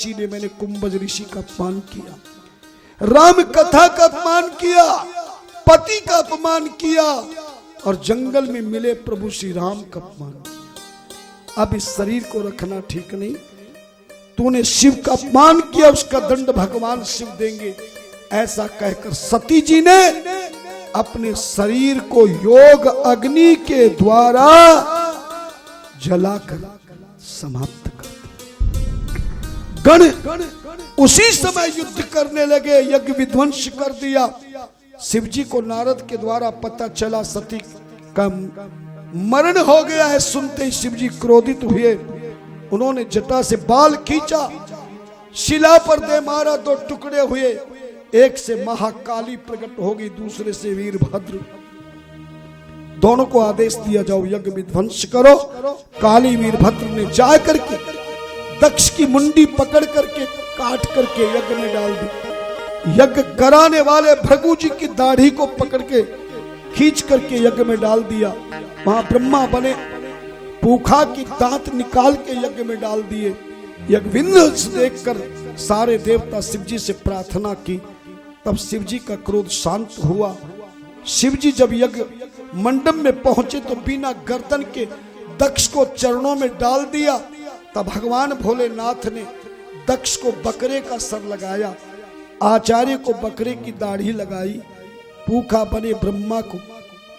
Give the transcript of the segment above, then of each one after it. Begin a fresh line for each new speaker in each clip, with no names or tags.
ऋषि ने, मैंने कुंभज ऋषि का अपमान किया, राम कथा का अपमान किया, पति का अपमान किया और जंगल में मिले प्रभु श्री राम का अपमान किया। अब इस शरीर को रखना ठीक नहीं। तूने शिव का अपमान किया, उसका दंड भगवान शिव देंगे। ऐसा कहकर सती जी ने अपने शरीर को योग अग्नि के द्वारा जलाकर समाप्त कर दिया। गण उसी समय युद्ध करने लगे, यज्ञ विध्वंस कर दिया। शिवजी को नारद के द्वारा पता चला सती का मरण हो गया है। सुनते ही शिवजी क्रोधित हुए, उन्होंने जटा से बाल खींचा, शिला पर दे मारा, दो टुकड़े हुए। एक से महाकाली प्रकट होगी, दूसरे से वीरभद्र। दोनों को आदेश दिया, जाओ यज्ञ विध्वंस करो। काली वीरभद्र ने जा करके दक्ष की मुंडी पकड़ करके काट करके यज्ञ में डाल दी। यज्ञ कराने वाले भृगु जी की दाढ़ी को पकड़ के खींच करके यज्ञ में डाल दिया। वहां ब्रह्मा बने, पूखा की दांत निकाल के यज्ञ में डाल दिए। यज्ञ विध्वंस देखकर सारे देवता शिवजी से प्रार्थना की, तब शिवजी का क्रोध शांत हुआ। शिवजी जब यज्ञ मंडप में पहुंचे तो बिना गर्दन के दक्ष को चरणों में डाल दिया। तब भगवान भोलेनाथ ने दक्ष को बकरे का सर लगाया, आचार्य को बकरे की दाढ़ी लगाई, पूखा बने ब्रह्मा को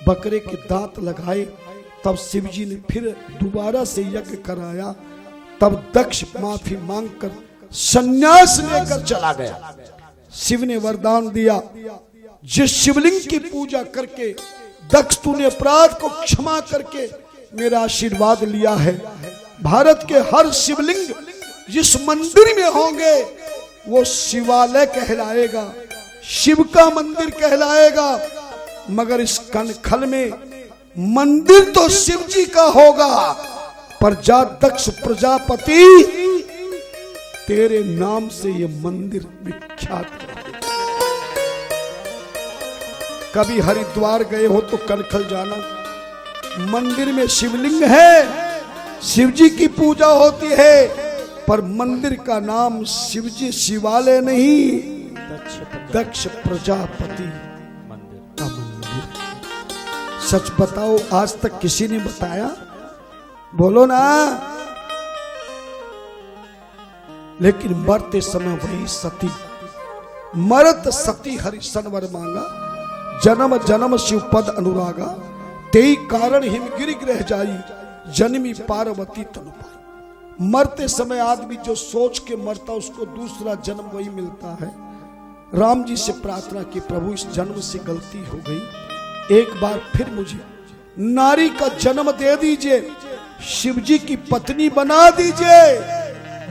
बकरे के दांत लगाए। तब शिवजी ने फिर दोबारा से यज्ञ कराया। तब दक्ष माफी मांगकर संन्यास लेकर चला गया। शिव ने वरदान दिया, जिस शिवलिंग की पूजा करके दक्ष तूने अपराध को क्षमा करके मेरा आशीर्वाद लिया है, भारत के हर शिवलिंग जिस मंदिर में होंगे वो शिवालय कहलाएगा, शिव का मंदिर कहलाएगा। मगर इस कनखल में मंदिर तो शिव जी का होगा, पर जा दक्ष प्रजापति तेरे नाम से ये मंदिर विख्यात है। कभी हरिद्वार गए हो तो कनखल जाना, मंदिर में शिवलिंग है, शिवजी की पूजा होती है, पर मंदिर का नाम शिवजी शिवालय नहीं, दक्ष प्रजापति का मंदिर। सच बताओ, आज तक किसी ने बताया? बोलो ना। लेकिन मरते समय वही सती, मरत सती हरिशन वर मांगा, जन्म जन्म शिव पद अनुरागा, तेई कारण हिमगिरि ग्रह जाई, जन्मी पार्वती तनु पाई। मरते समय आदमी जो सोच के मरता उसको दूसरा जन्म वही मिलता है। राम जी से प्रार्थना की, प्रभु इस जन्म से गलती हो गई, एक बार फिर मुझे नारी का जन्म दे दीजिए, शिवजी की पत्नी बना दीजिए,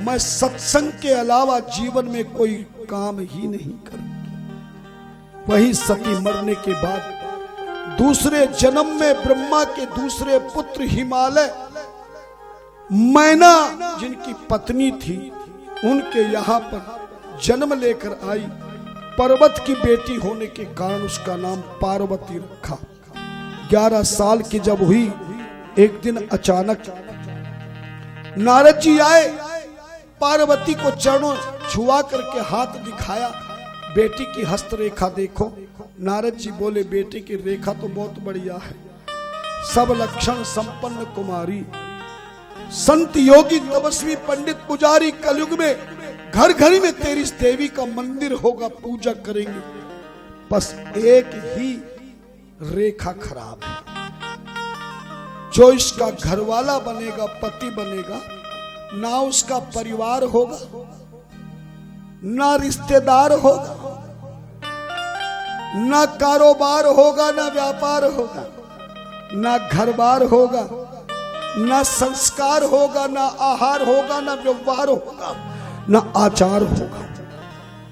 मैं सत्संग के अलावा जीवन में कोई काम ही नहीं करूंगी। वही सती मरने के बाद दूसरे जन्म में ब्रह्मा के दूसरे पुत्र हिमालय, मैना जिनकी पत्नी थी, उनके यहाँ पर जन्म लेकर आई। पर्वत की बेटी होने के कारण उसका नाम पार्वती रखा। 11 साल की जब हुई, एक दिन अचानक नारद जी आए, पार्वती को चरणों छुआ करके हाथ दिखाया, बेटी की हस्तरेखा देखो। नारद जी बोले, बेटी की रेखा तो बहुत बढ़िया है, सब लक्षण संपन्न कुमारी, संत योगी तपस्वी पंडित पुजारी, कलयुग में घर घर में तेरी देवी का मंदिर होगा, पूजा करेंगे। बस एक ही रेखा खराब है, जो इसका घरवाला बनेगा, पति बनेगा, ना उसका परिवार होगा, ना रिश्तेदार होगा, ना कारोबार होगा, ना व्यापार होगा, ना घर बार होगा, ना संस्कार होगा, ना आहार होगा, ना व्यवहार होगा, ना आचार होगा।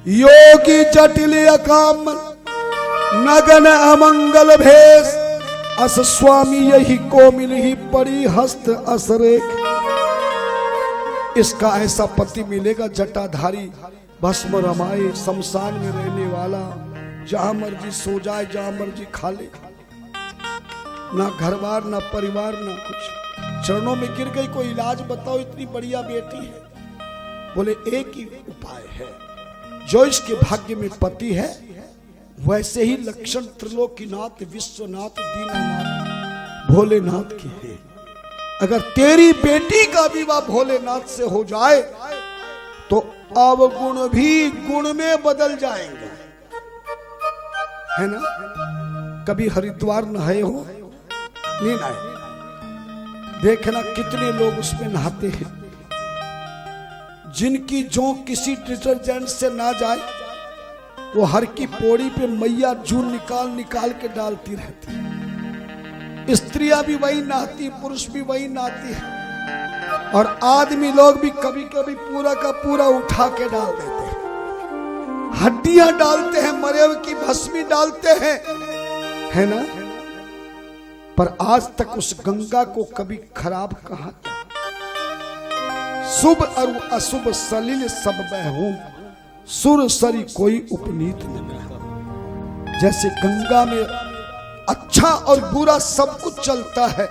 योगी जटिल अकाम नगन अमंगल भेष, अस स्वामी यही को मिली परी हस्त असरेख। इसका ऐसा पति मिलेगा जटाधारी, भस्म रमाए, शमशान में रहने वाला, जहां मर्जी सो जाए, जहां मर्जी खा ले, ना घर बार, ना परिवार, ना कुछ। चरणों में गिर गई, कोई इलाज बताओ, इतनी बढ़िया बेटी है, बोले एक ही उपाय है, जो इसके भाग्य में पति है वैसे ही लक्षण त्रिलोकीनाथ विश्वनाथ दीनानाथ भोलेनाथ के हैं। अगर तेरी बेटी का विवाह भोलेनाथ से हो जाए तो अवगुण भी गुण में बदल जाएंगे, है ना। कभी हरिद्वार नहाए हो? नहीं नहाए। देखना कितने लोग उसमें नहाते हैं जिनकी जो किसी डिटर्जेंट से ना जाए, वो हर की पौड़ी पे मैया जून निकाल निकाल के डालती रहती है। स्त्रियां भी वही नहाती, पुरुष भी वही नहाती है, और आदमी लोग भी कभी कभी पूरा का पूरा उठा के डाल देते हैं, हड्डियां डालते हैं, मरे हुए की भस्मी डालते हैं, है ना। पर आज तक उस गंगा को कभी खराब कहा? शुभ और अशुभ सलिल सब बहूं, सुर सरी कोई उपनीत न कहा। जैसे गंगा में अच्छा और बुरा सब कुछ चलता है,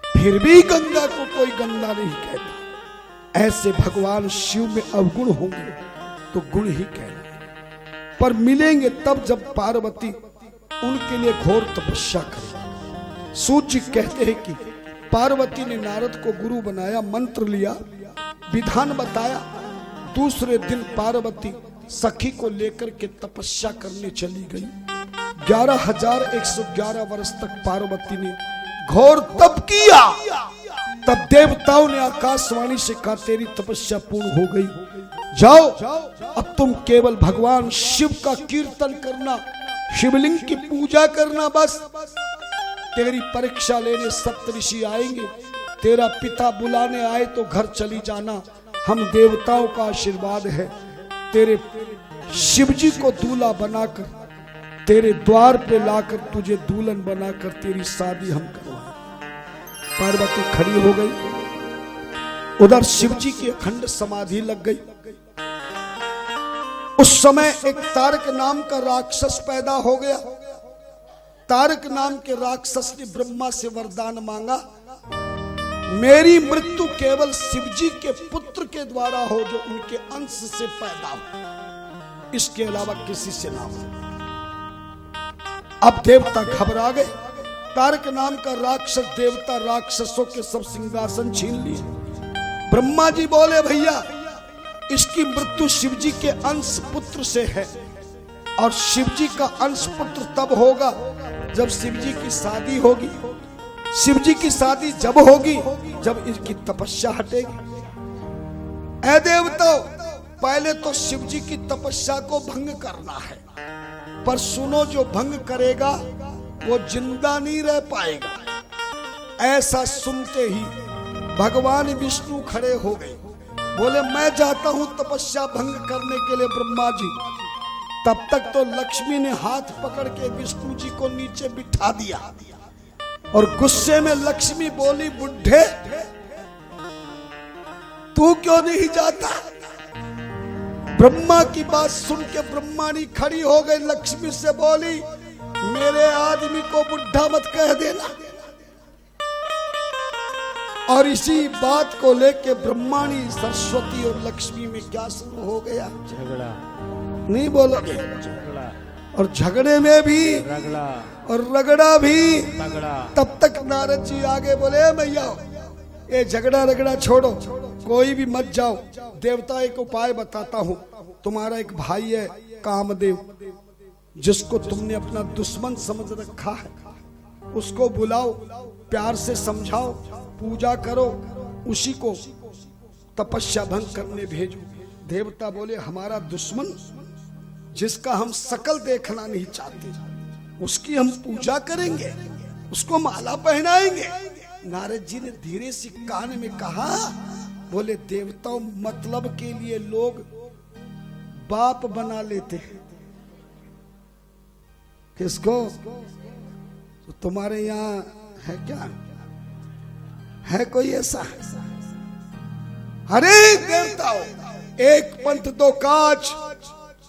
फिर भी गंगा को कोई गंदा नहीं कहता। ऐसे भगवान शिव में अवगुण होंगे तो गुण ही कहना, पर मिलेंगे तब जब पार्वती उनके लिए घोर तपस्या करे। सूत जी कहते हैं कि पार्वती ने नारद को गुरु बनाया, मंत्र लिया, विधान बताया। दूसरे दिन पार्वती सखी को लेकर के तपस्या करने चली गई। 11,111 वर्ष तक पार्वती ने घोर तप किया। तब देवताओं ने आकाशवाणी से कहा तेरी तपस्या पूर्ण हो गई, जाओ अब तुम केवल भगवान शिव का कीर्तन करना, शिवलिंग की पूजा करना, बस। तेरी परीक्षा लेने सप्तऋषि आएंगे, तेरा पिता बुलाने आए तो घर चली जाना, हम देवताओं का आशीर्वाद है। तेरे शिवजी को दूल्हा बनाकर तेरे द्वार पे लाकर तुझे दुल्हन बनाकर तेरी शादी हम करवाएं। पार्वती खड़ी हो गई, उधर शिवजी की अखंड समाधि लग गई। उस समय एक तारक नाम का राक्षस पैदा हो गया। तारक नाम के राक्षस ने ब्रह्मा से वरदान मांगा, मेरी मृत्यु केवल शिवजी के पुत्र के द्वारा हो जो उनके अंश से पैदा हो, इसके अलावा किसी से ना हो। अब देवता घबरा गए। तारक नाम का राक्षस देवता राक्षसों के सब सिंहासन छीन लिए। ब्रह्मा जी बोले भैया इसकी मृत्यु शिवजी के अंश पुत्र से है, और शिवजी का अंश पुत्र तब होगा जब शिवजी की शादी होगी। शिवजी की शादी जब होगी जब इसकी तपस्या हटेगी। ऐ देवताओं, पहले तो शिवजी की तपस्या को भंग करना है, पर सुनो जो भंग करेगा वो जिंदा नहीं रह पाएगा। ऐसा सुनते ही भगवान विष्णु खड़े हो गए, बोले मैं जाता हूं तपस्या भंग करने के लिए ब्रह्मा जी। तब तक तो लक्ष्मी ने हाथ पकड़ के विष्णु जी को नीचे बिठा दिया, और गुस्से में लक्ष्मी बोली बुढ़े तू क्यों नहीं जाता? ब्रह्मा की बात सुन के ब्रह्माणी खड़ी हो गई, लक्ष्मी से बोली मेरे आदमी को बुढ़ा मत कह देना। और इसी बात को लेके ब्रह्माणी सरस्वती और लक्ष्मी में क्या शुरू हो गया? झगड़ा। नहीं बोलोगे? और झगड़े में भी रगड़ा, और रगड़ा भी तगड़ा। तब तक नारद जी आगे बोले भैया ये झगड़ा रगड़ा छोड़ो, कोई भी मत जाओ। देवता एक उपाय बताता हूँ, तुम्हारा एक भाई है कामदेव, जिसको तुमने अपना दुश्मन समझ रखा है, उसको बुलाओ, प्यार से समझाओ, पूजा करो, उसी को तपस्या भंग करने भेजो। देवता बोले हमारा दुश्मन जिसका हम शकल देखना नहीं चाहते, उसकी हम पूजा करेंगे, उसको माला पहनाएंगे। नारद जी ने धीरे से कान में कहा, बोले देवताओं मतलब के लिए लोग बाप बना लेते हैं। किसको? तो तुम्हारे यहाँ है क्या? है कोई ऐसा? अरे देवताओं, एक पंथ दो काज,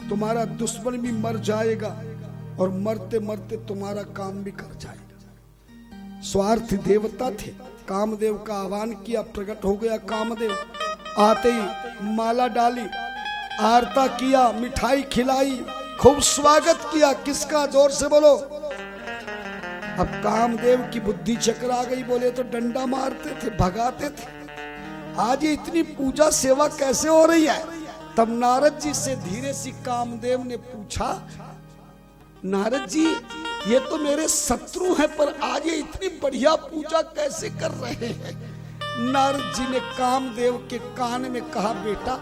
तुम्हारा दुश्मन भी मर जाएगा और मरते मरते तुम्हारा काम भी कर जाएगा। स्वार्थी देवता थे, कामदेव का आह्वान किया, प्रकट हो गया कामदेव। आते ही माला डाली, आरता किया, मिठाई खिलाई, खूब स्वागत किया। किसका? जोर से बोलो। अब कामदेव की बुद्धि चकरा गई, बोले तो डंडा मारते थे, भगाते थे, आज ये इतनी पूजा सेवा कैसे हो रही है? तब नारद जी से धीरे सी कामदेव ने पूछा, नारद जी ये तो मेरे शत्रु हैं, पर आज ये इतनी बढ़िया पूजा कैसे कर रहे हैं? नारद जी ने कामदेव के कान में कहा, बेटा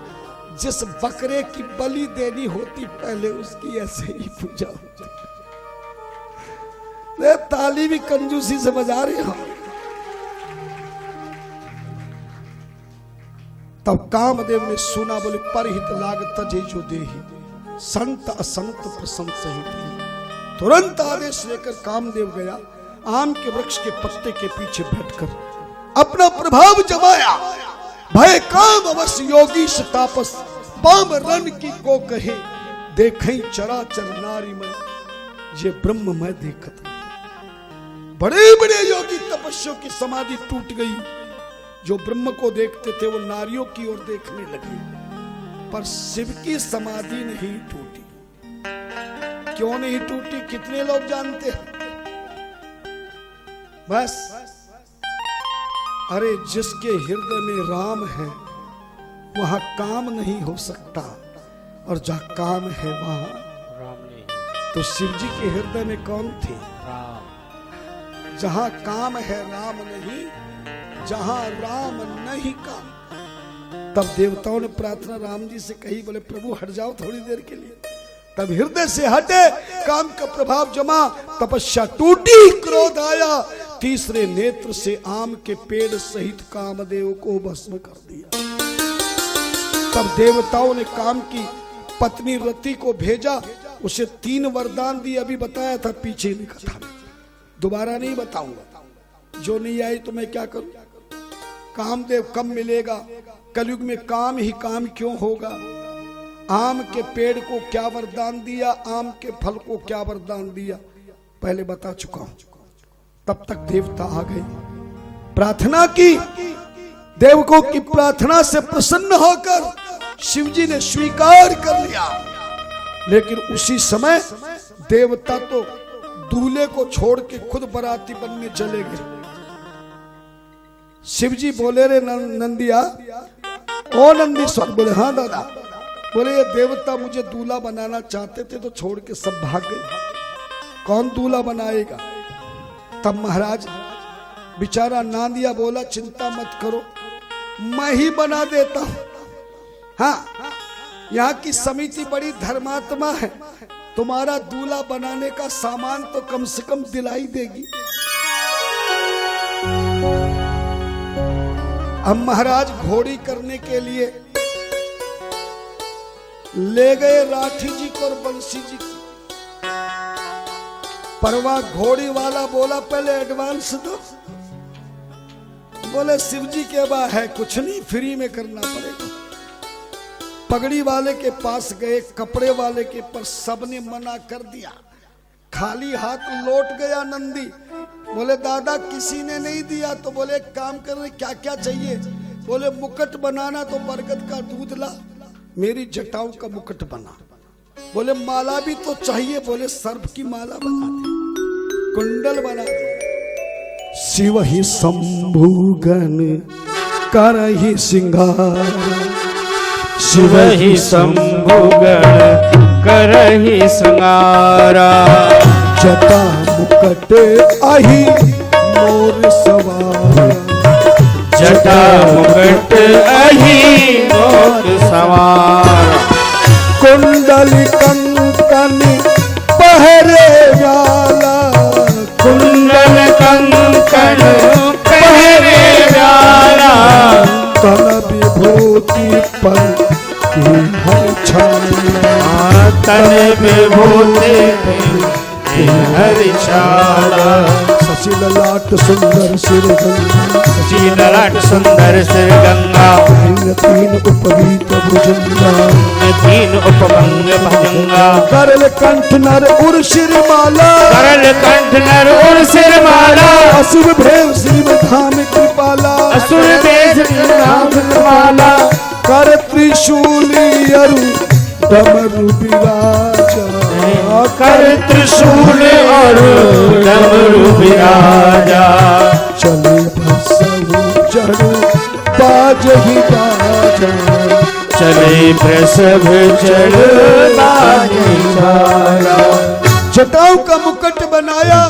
जिस बकरे की बलि देनी होती पहले उसकी ऐसे ही पूजा होती। ताली भी कंजूसी से बजा रहे हो। तब कामदेव ने सुना, बोले परहित लाग तजे जो देही, संत असंत प्रसंत सहित। तुरंत आदेश लेकर कामदेव गया, आम के वृक्ष के पत्ते के पीछे बैठकर अपना प्रभाव जमाया। भय काम अवश्य योगी तापस, पाम रन की को कहे, देखें चराचर नारी में, ये ब्रह्म मैं देखता। बड़े बड़े योगी तपस्वियों की समाधि टूट गई, जो ब्रह्म को देखते थे वो नारियों की ओर देखने लगे, पर शिव की समाधि नहीं टूटी। क्यों नहीं टूटी? कितने लोग जानते हैं? बस अरे जिसके हृदय में राम है वहां काम नहीं हो सकता, और जहां काम है वहां राम नहीं। तो शिव जी के हृदय में कौन थे? राम। जहां काम है राम नहीं, जहां राम नहीं काम। तब देवताओं ने प्रार्थना राम जी से कही, बोले प्रभु हट जाओ थोड़ी देर के लिए। तब हृदय से हटे, काम का प्रभाव जमा, तपस्या टूटी, क्रोध आया, तीसरे नेत्र से आम के पेड़ सहित कामदेव को भस्म कर दिया। तब देवताओं ने काम की पत्नी रति को भेजा, उसे 3 वरदान दिए। अभी बताया था पीछे की कथा में, दोबारा नहीं बताऊंगा। जो नहीं आई तो मैं क्या करूं? कामदेव कब मिलेगा? कलयुग में काम ही काम क्यों होगा? आम के पेड़ को क्या वरदान दिया, आम के फल को क्या वरदान दिया, पहले बता चुका हूं। तब तक देवता आ गए, प्रार्थना की। देवकों की प्रार्थना से प्रसन्न होकर शिवजी ने स्वीकार कर लिया। लेकिन उसी समय देवता तो दूल्हे को छोड़ के खुद बराती बनने चले गए। शिवजी बोले, रे नंदिया, ओ नंदीश्वर। बोले हाँ दादा। बोले ये देवता मुझे दूल्हा बनाना चाहते थे तो छोड़ के सब भाग गए, कौन दूल्हा बनाएगा? तब महाराज बेचारा नांदिया बोला, चिंता मत करो, मैं ही बना देता हूं। हाँ, यहाँ की समिति बड़ी धर्मात्मा है, तुम्हारा दूल्हा बनाने का सामान तो कम से कम दिलाई देगी। अब महाराज घोड़ी करने के लिए ले गए राठी जी को और बंसी जी को। परवा घोड़ी वाला बोला पहले एडवांस दो। बोले शिव जी के बा है कुछ नहीं, फ्री में करना पड़ेगा। पगड़ी वाले के पास गए, कपड़े वाले के पर सबने मना कर दिया। खाली हाथ लौट गया नंदी। बोले दादा किसी ने नहीं दिया। तो बोले एक काम करने, क्या क्या चाहिए? बोले मुकुट बनाना, तो बरगद का दूध ला, मेरी जटाओं का मुकुट बना। बोले माला भी तो चाहिए। बोले सर्प की माला बना दे, कुंडल बना दे। शिव ही शंभुगन करहि सिंगार,
शिव ही शंभुगन करहि सिंगारा।
जटा मुकुट आही मोर सवार,
जटा मुकुट आही मोर सवार।
कुंडल कंकन पहरे वाला,
कुंडल कंकन पहरे वाला।
तन विभूति पर की हर छाया,
तन विभूति हरि छाया।
शशि ललाट सुंदर सिर गंगा,
शशि ललाट सुंदर सिर गंगा।
तीन उपवीत भुजंगा,
तीन उपभंग भुजंगा।
करल कंठ नर उर सिर माला,
करल कंठ नर उर सिर माला।
असुर भेव श्री धाम कृपाला,
असुर भेव श्री धाम कृपाला।
त्रिशूल अरु डमरू विराजा
कर त्रिशूल और डमरू विराजा
चले भसहु चढ़ बाज ही बाजा
चले प्रसव चढ़ बाजा
जटाओं का मुकुट बनाया,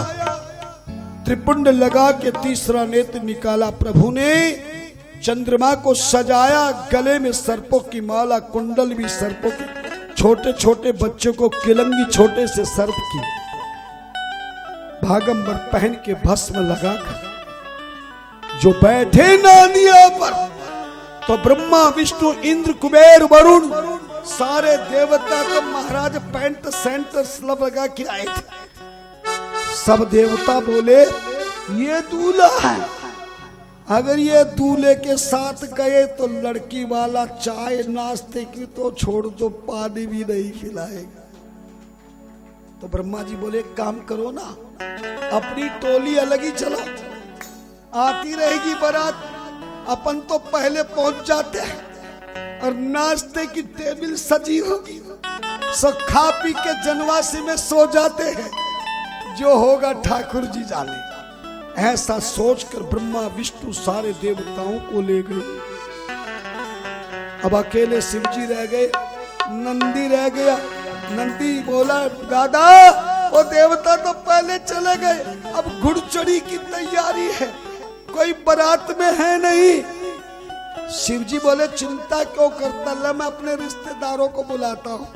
त्रिपुंड लगा के तीसरा नेत्र निकाला। प्रभु ने चंद्रमा को सजाया, गले में सर्पों की माला, कुंडल भी सर्पों की, छोटे छोटे बच्चों को किलंगी छोटे से सर्प की भागंबर पहन के भस्म लगाकर जो बैठे नानिया पर, तो ब्रह्मा विष्णु इंद्र कुबेर वरुण सारे देवता तो महाराज पैंट सेंट स्लब लगा के आए थे। सब देवता बोले ये दूल्हा है, अगर ये दूल्हे के साथ गए तो लड़की वाला चाय नाश्ते की तो छोड़ दो, पानी भी नहीं खिलाएगा। तो ब्रह्मा जी बोले काम करो ना, अपनी टोली अलग ही चलो, आती रहेगी बारात, अपन तो पहले पहुंच जाते हैं और नाश्ते की टेबल सजी होगी, सब खा पी के जनवासी में सो जाते हैं, जो होगा ठाकुर जी जाने। ऐसा सोचकर ब्रह्मा विष्णु सारे देवताओं को ले गए। अब अकेले शिव जी रह गए, नंदी रह गया। नंदी बोला दादा वो देवता तो पहले चले गए, अब घुड़चढ़ी की तैयारी है, कोई बारात में है नहीं। शिव जी बोले चिंता क्यों करता, ला मैं अपने रिश्तेदारों को बुलाता हूं।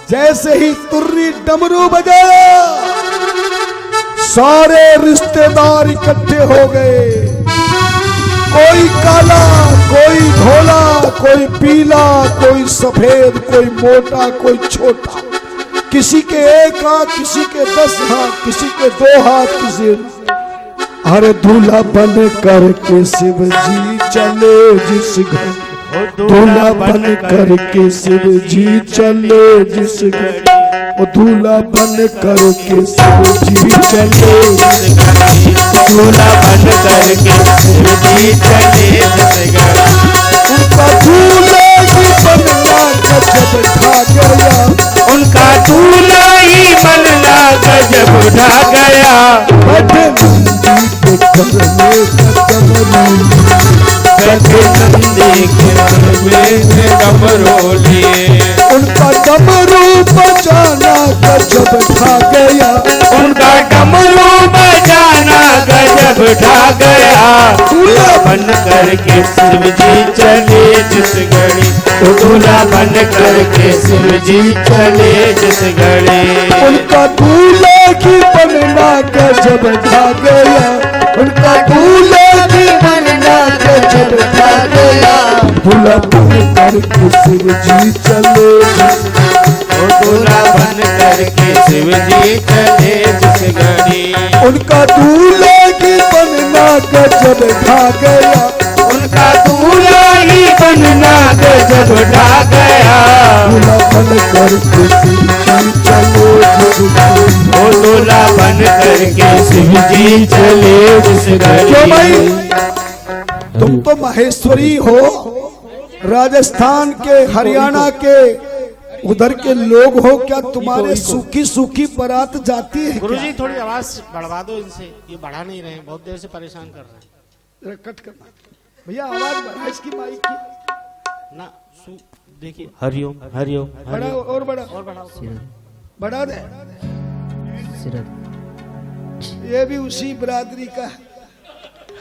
जैसे ही तुर्री डमरू बजाया, सारे रिश्तेदार इकट्ठे हो गए, कोई काला, कोई धोला, कोई पीला, कोई सफेद, कोई मोटा, कोई छोटा, किसी के एक हाथ, किसी के 10 हाथ, किसी के 2 हाथ, किसी अरे दूल्हा बन करके शिव जी चले जिस घर, दूल्हा बन करके शिव जी चले जिस घर, वो दूल्हा बन करके शिव जी चले,
दूल्हा बन करके शिव जी चले जिस घर,
उनका दूल्हा ही बनना गजब ढा गया,
उनका दूल्हा ही बनना गजब ढा गया।
बैठे नंदी के घर में
बैठे नंदी के घर में डमरू लिए,
उनका डमरू बजाना गजब ढा गया,
उनका डमरू बजाना गजब ढा गया। दूल्हा बन करके शिव जी चले जिस घड़ी, दूल्हा बन करके शिव जी चले जिस घड़ी,
उनका दूल्हा की बनना गजब ढा गया, उनका दूल्हा की बनना गजब ढा गया। दूल्हा बन करके शिव जी चले,
दूल्हा बन करके शिव जी चले जिस घड़ी,
उनका दूल्हा की बनना गजब ढा गया,
उनका दूल्हा ही बनना गजब ढा गया।
दूल्हा बन करके शिव जी चले जिस घड़ी,
ओ दूल्हा बन करके शिव जी चले जिस घड़ी।
क्यों भाई तुम तो माहेश्वरी हो, राजस्थान के, हरियाणा के, उधर के लोग हो, क्या तुम्हारे सूखी सूखी बारात जाती है क्या?
गुरुजी थोड़ी आवाज बढ़वा दो इनसे, ये बढ़ा नहीं रहे, बहुत देर से परेशान कर रहे हैं।
जरा कट करना भैया, आवाज बढ़ा इसकी माइक की,
ना देखिए,
हरिओम हरिओम
बड़ा और बड़ा
और बढ़ाओ।
बढ़ा दे, ये भी उसी बिरादरी का।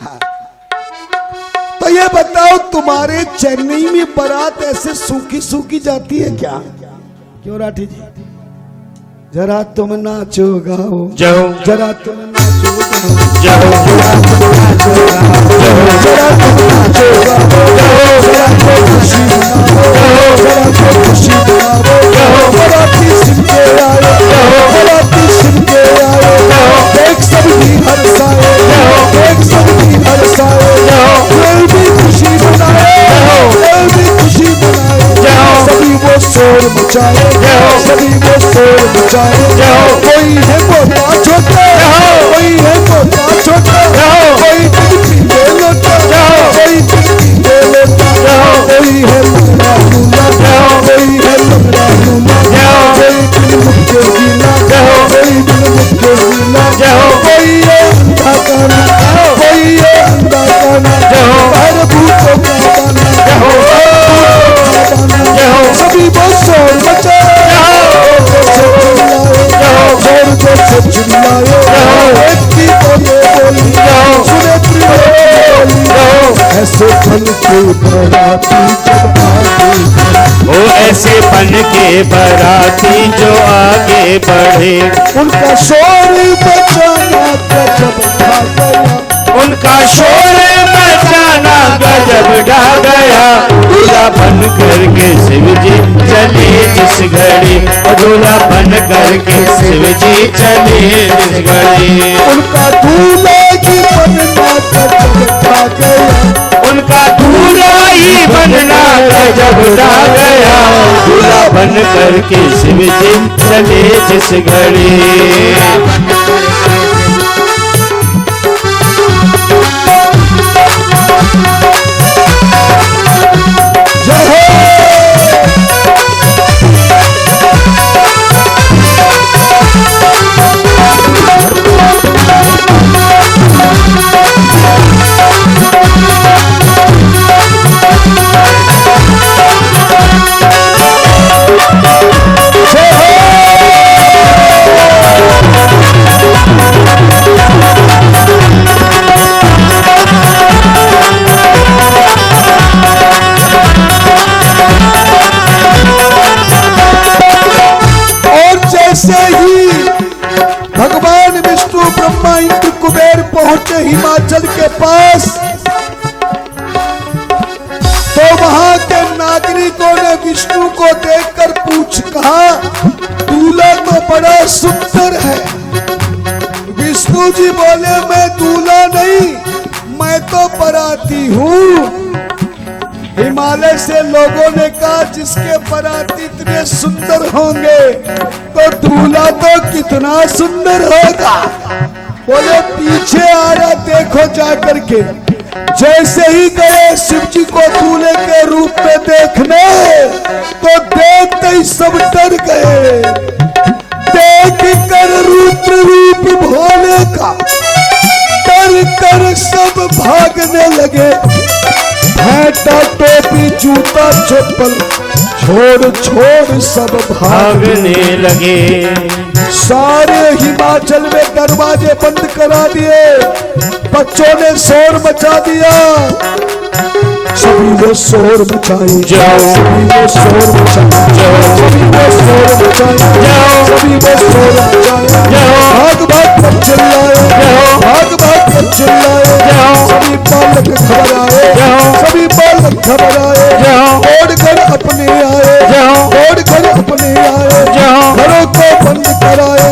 हाँ। तो ये बताओ तुम्हारे चेन्नई में बारात ऐसे सूखी सूखी जाती है क्या? क्यों राठी जी, जरा तुम नाचो गाओ,
जाओ
जरा तुम नाचो गाओ,
जाओ
जरा तुम नाचो गाओ, जरा तुम नाचो गाओ, जरा तो खुशी मनाओ, जरा तो खुशी मनाओ। बराती शिव के आए, बराती शिव के आए, देख सबकी हर्षाए, देख सबकी हर्षाए, कोई भी खुशी मनाए, कोई भी खुशी मनाए, सभी वो शोर मचाए, सभी वो शोर मचाए। कोई है मोटा छोटा, कोई है मोटा छोटा, कोई पीते लोटा, कोई पीते लोटा, बराती जब आगे
वो ऐसे बन के बराती जो आगे बढ़े,
उनका शोर बचाना गजब ढा गया,
उनका शोर मचाना गजब ढा गया। दूल्हा बन करके शिव जी चले जिस घड़ी, दूल्हा बन करके शिव जी चले जिस घड़ी,
उनका दूल्हा ही बनना गजब ढा गया,
उनका दूल्हा ही बनना गजब ढा गया। दूल्हा बन करके शिव जी चले जिस घड़ी।
भगवान विष्णु ब्रह्मा इंद्र कुबेर पहुंचे हिमाचल के पास, तो वहां के नागरिकों ने विष्णु को देखकर कहा दूल्हा तो बड़ा सुंदर है। विष्णु जी बोले मैं दूल्हा नहीं, मैं तो बराती हूँ। हिमालय से लोगों ने कहा जिसके बराती इतने सुंदर होंगे तो दूल्हा तो कितना सुंदर होगा। बोले पीछे आ रहा देखो जाकर के। जैसे ही गए शिव जी को दूल्हे के रूप में देखने, तो देखते ही सब डर गए। देख कर रुद्र रूप भोले का डर कर सब भागने लगे। फेंटा टोपी जूता चप्पल छोड़ छोड़ सब
भागने लगे।
सारे हिमाचल में दरवाजे बंद करा दिए, बच्चों ने शोर मचा दिया। सभी वो शोर मचाए
जाओ,
सभी वो शोर मचाए
जाओ,
सभी वो शोर मचाए
जाओ,
सभी वो शोर मचाए
जाओ,
भाग भाग कर चिल्लाए, भाग भाग कर चिल्लाए। सभी बालक घबराए, सभी बालक घबराए, दौड़कर अपने आए, दौड़कर अपने आए। घरों को बंद कराए,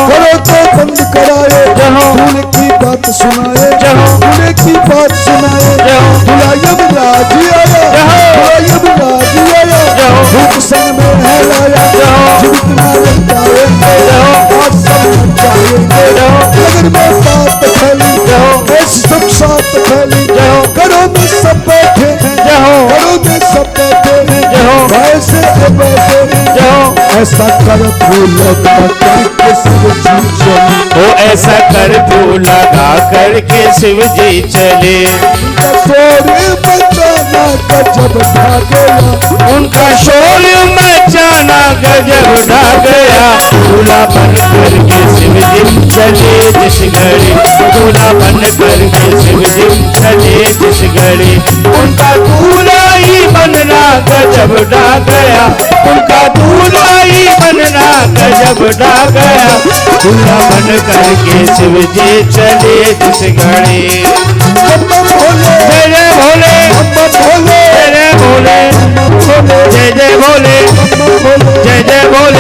घरों को बंद कराए। दूल्हे की बात सुनाए, दूल्हे की बात सुनाए। दूल्हा यमराज आया, दूल्हा यमराज आया। धूप संग में नहलाया, जीवित नारद जाएंगे, आज सब जाएंगे। नगर में बात फैली, सब साथ फैली। घरों में सब बैठे हैं, घरों में सब बैठे हैं, ऐसे बैठे हैं। ऐसा कर लगा करके शिव जी चले,
वो ऐसा कर्फ्यू लगा करके शिव जी चले।
शोर मचाना गजब ढा गया,
उनका शोर मचाना गजब ढा गया। दूल्हा बन करके शिव जी चले जिस घड़ी, दूल्हा बन करके शिव जी चले जिस घड़ी। उनका दूल्हा ही बनना गजब ढा गया, उनका दूल्हा ही बनना गजब ढा गया। दूल्हा बन करके शिव जी चले जिस घड़ी।
भोले
जय जय भोले,
भोले
जय भोले, जय जय भोले, जय जय भोले, जय जय भोले, जय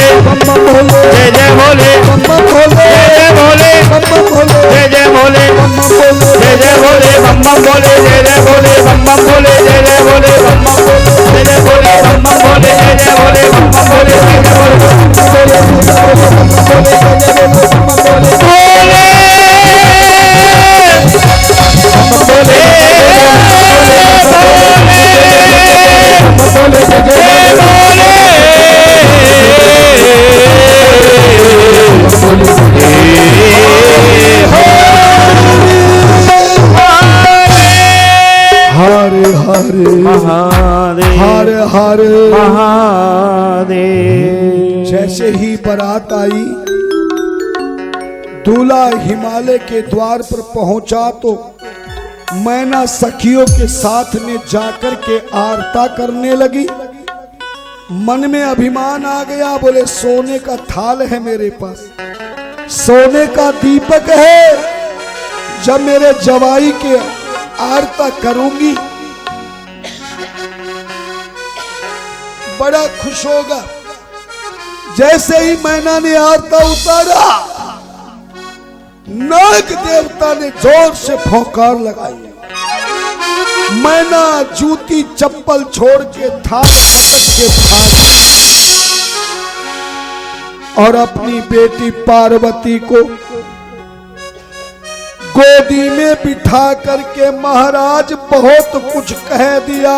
जय भोले, जय जय भोले, जय जय भोले, बम बम भोले, जय जय भोले, बम बम भोले, जय जय भोले, बम बम भोले, जय जय भोले, बम बम भोले, जय जय भोले, बम बम भोले, जय जय
हरे हरे
महादेव,
हरे हरे
महादेव।
जैसे ही बारात आई, दूल्हा हिमालय के द्वार पर पहुंचा तो मैना सखियों के साथ में जाकर के आरता करने लगी। मन में अभिमान आ गया, बोले सोने का थाल है मेरे पास, सोने का दीपक है, जब मेरे जवाई के आरता करूंगी बड़ा खुश होगा। जैसे ही मैना ने आरता उतारा, नाग देवता ने जोर से फौकार लगाई। मैना जूती चप्पल छोड़ के थाल के भाग और अपनी बेटी पार्वती को गोदी में बिठा करके महाराज बहुत कुछ कह दिया।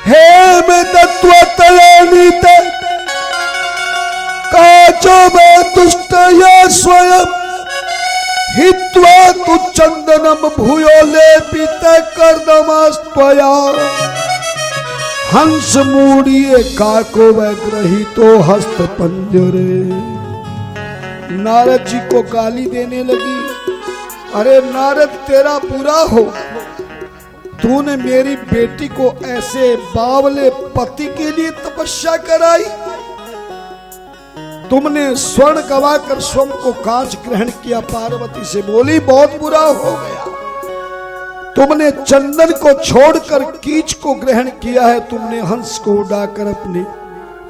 हे मैं तत्व तलेनीत काचो में तुष्ट स्वयं हित्वा तु चंदनम भूयो लेपित कर्दमस्त्वया हंस मूड़िए काको वह ग्रहीतो हस्त पंजरे। नारद जी को गाली देने लगी, अरे नारद तेरा बुरा हो, तूने मेरी बेटी को ऐसे बावले पति के लिए तपस्या कराई, तुमने स्वर्ण गवाकर स्वयं को कांच ग्रहण किया। पार्वती से बोली बहुत बुरा हो गया, तुमने चंदन को छोड़कर कीच को ग्रहण किया है, तुमने हंस को उड़ाकर अपने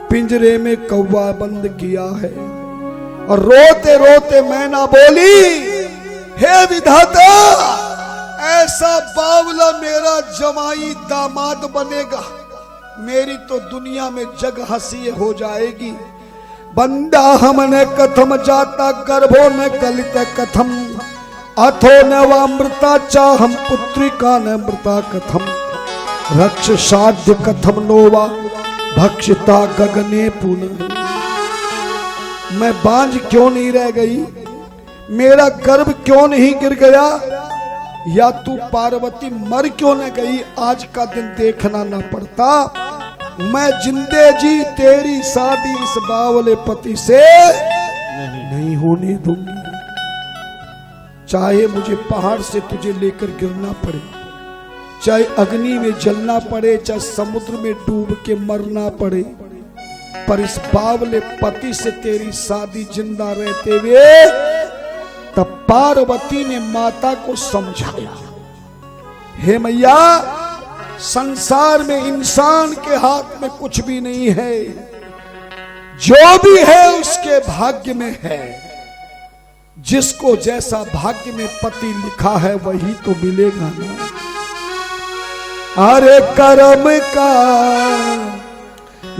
पिंजरे में कौवा बंद किया है। और रोते रोते मैना बोली, हे विधाता ऐसा बावला मेरा जमाई दामाद बनेगा, मेरी तो दुनिया में जग हंसी हो जाएगी। बंदा हमने कथम जाता गर्भो न कलित कथम अथो न वामृता चाहम पुत्रिका न मृता कथम रक्ष साध्य कथम नोवा भक्षिता गगने पुनः। मैं बांझ क्यों नहीं रह गई, मेरा गर्भ क्यों नहीं गिर गया, या तू पार्वती मर क्यों न गई, आज का दिन देखना ना पड़ता। मैं जिंदे जी तेरी शादी इस बावले पति से नहीं होने दूंगी, चाहे मुझे पहाड़ से तुझे लेकर गिरना पड़े, चाहे अग्नि में जलना पड़े, चाहे समुद्र में डूब के मरना पड़े, पर इस बावले पति से तेरी शादी जिंदा रहते हुए। तब पार्वती ने माता को समझाया, हे मैया संसार में इंसान के हाथ में कुछ भी नहीं है, जो भी है उसके भाग्य में है, जिसको जैसा भाग्य में पति लिखा है वही तो मिलेगा ना। अरे कर्म का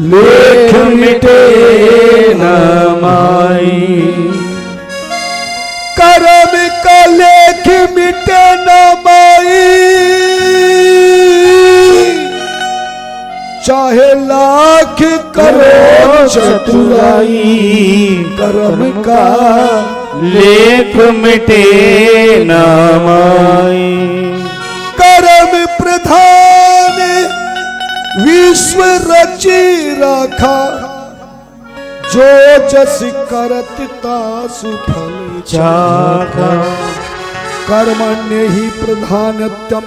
लेख मिटे न माई,
कर्म का लेख मिटे न माई, चाहे लाख करो चतुराई, कर्म का
लेख मिटे न माई।
कर्म प्रधान विश्व रची राखा, जो जस करत तासु फल
चाखा।
कर्मण्य ही प्रधानत्यम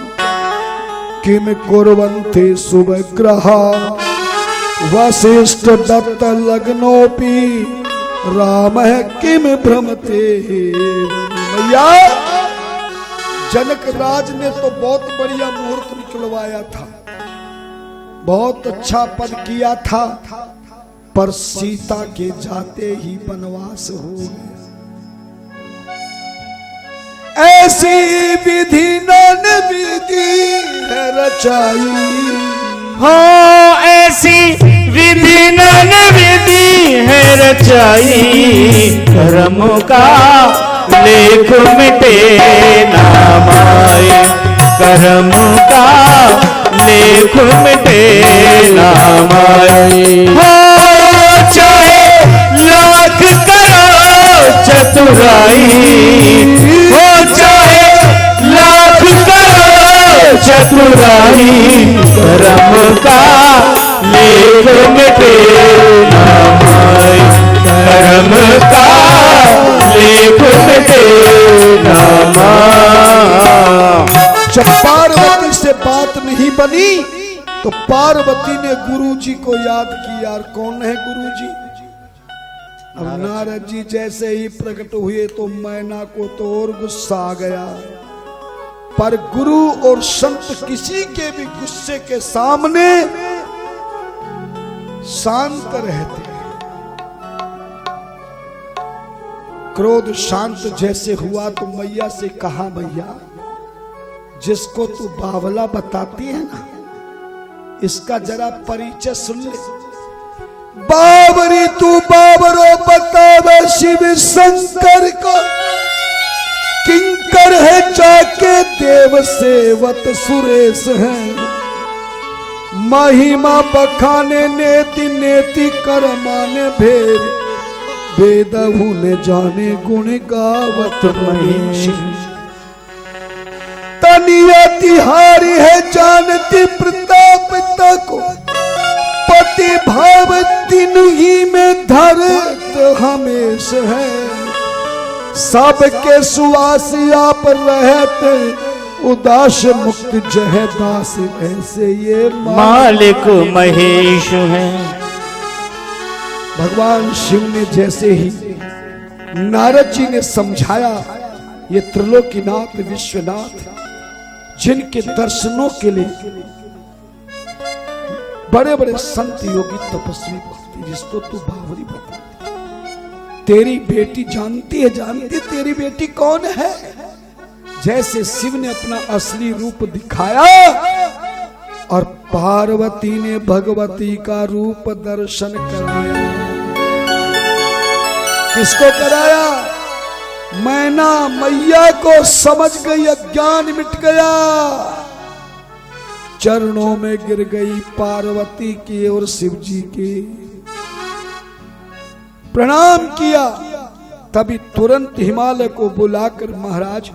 किम कुर्वन्ते सुवग्रहा, वसिष्ठ दत्त लग्नोपि राम किम भ्रमते। भैया जनक राज ने तो बहुत बढ़िया मुहूर्त निकलवाया था, बहुत अच्छा पद किया था, पर सीता के जाते ही वनवास हो गया। ऐसी विधि नन विधि है रचाई,
हो ऐसी विधि नन विधि है रचाई, कर्म का लेख मिटे न माई, कर्म का लेख मिटे न माई। हो चाहे लाख करो चतुराई, हो चाहे लाख करो चतुराई, कर्म का लेख मिटे न माई, कर्म का लेख मिटे न माई।
जब पार्वती से बात नहीं बनी तो पार्वती ने गुरुजी को याद किया। और कौन है गुरुजी? अब नारद जी जैसे ही प्रकट हुए तो मैना को तो और गुस्सा आ गया। पर गुरु और संत किसी के भी गुस्से के सामने शांत रहते हैं। क्रोध शांत जैसे हुआ तो मैया से कहा, मैया जिसको तू बावला बताती है ना, इसका जरा परिचय सुन ले। बाबरी तू बाबरो बतावे शिव शंकर को, किंकर है जाके देव सेवत सुरेश है। महिमा बखाने नेति नेति कर माने भेद, वेदहु ने जाने गुण गावत महेश। तनिया तिहारी है जानती प्रताप को, पति भाव दिन ही में धरत हमेश है। सबके सुवास आप रहते, उदास मुक्त जह दास ऐसे ये
मालिक महेश है।
भगवान शिव ने जैसे ही नारद जी ने समझाया, ये त्रिलोकीनाथ विश्वनाथ जिनके दर्शनों के लिए बड़े बड़े संत योगी तपस्वी भक्ति, जिसको तू बावरी बता, तेरी बेटी जानती तेरी बेटी कौन है? जैसे शिव ने अपना असली रूप दिखाया और पार्वती ने भगवती का रूप दर्शन कराया। किसको कराया? मैना मैया को समझ गई, अज्ञान मिट गया, चरणों में गिर गई पार्वती की और शिव जी की प्रणाम किया। तभी तुरंत हिमालय को बुलाकर, महाराज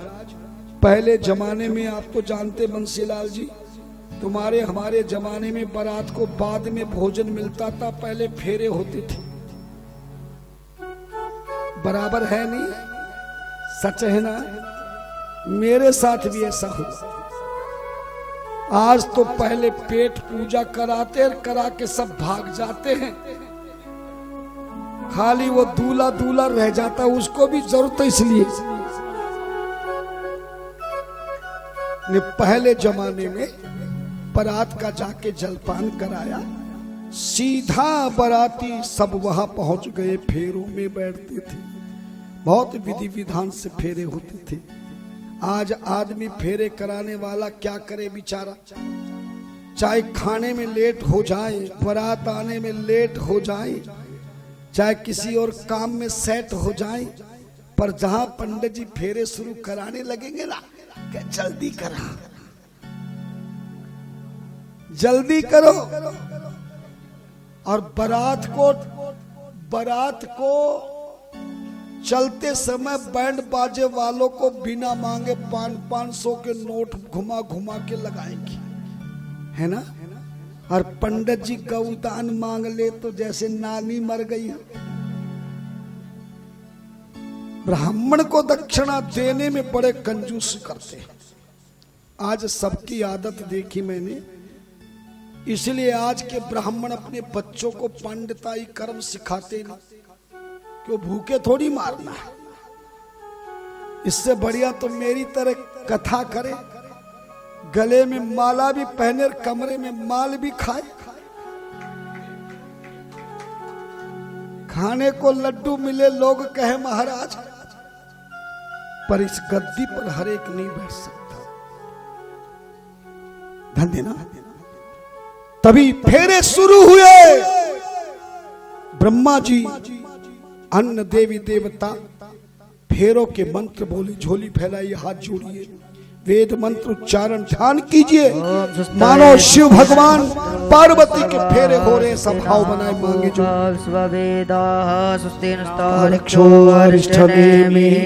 पहले जमाने में आप तो जानते बंसीलाल जी, तुम्हारे हमारे जमाने में बारात को बाद में भोजन मिलता था, पहले फेरे होते थे। बराबर है नहीं? सच है ना? मेरे साथ भी ऐसा हुआ। आज तो पहले पेट पूजा कराते करा के सब भाग जाते हैं, खाली वो दूल्हा दूल्हा रह जाता, उसको भी जरूरत है। इसलिए ने पहले जमाने में बारात का जाके जलपान कराया, सीधा बाराती सब वहां पहुंच गए, फेरों में बैठते थे, बहुत विधि विधान से फेरे होते थे। आज आदमी फेरे कराने वाला क्या करे बेचारा, चाहे खाने में लेट हो जाए, बारात आने में लेट हो जाए, चाहे किसी और काम में सेट हो जाए, पर जहां पंडित जी फेरे शुरू कराने लगेंगे ना, क्या जल्दी करा, जल्दी करो। और बारात को चलते समय बैंड बाजे वालों को बिना मांगे 500 के नोट घुमा घुमा के लगाएंगे, है ना? और पंडित जी गौदान मांग ले तो जैसे नानी मर गई। ब्राह्मण को दक्षिणा देने में बड़े कंजूस करते हैं। आज सबकी आदत देखी मैंने, इसलिए आज के ब्राह्मण अपने बच्चों को पंडिताई कर्म सिखाते नहीं, क्यों? भूखे थोड़ी मारना है। इससे बढ़िया तो मेरी तरह कथा करे, गले में माला भी पहने, कमरे में माल भी खाए, खाने को लड्डू मिले, लोग कहे महाराज, पर इस गद्दी पर हर एक नहीं बैठ सकता। धन्य ना। तभी फेरे शुरू हुए। ब्रह्मा जी, अन्न देवी देवता फेरों के मंत्र बोले, झोली फैलाइए, हाथ जोड़िए, वेद मंत्र उच्चारण ध्यान कीजिए, मानो शिव भगवान पार्वती के फेरे हो रहे, सब भाव बनाए मांगे जो।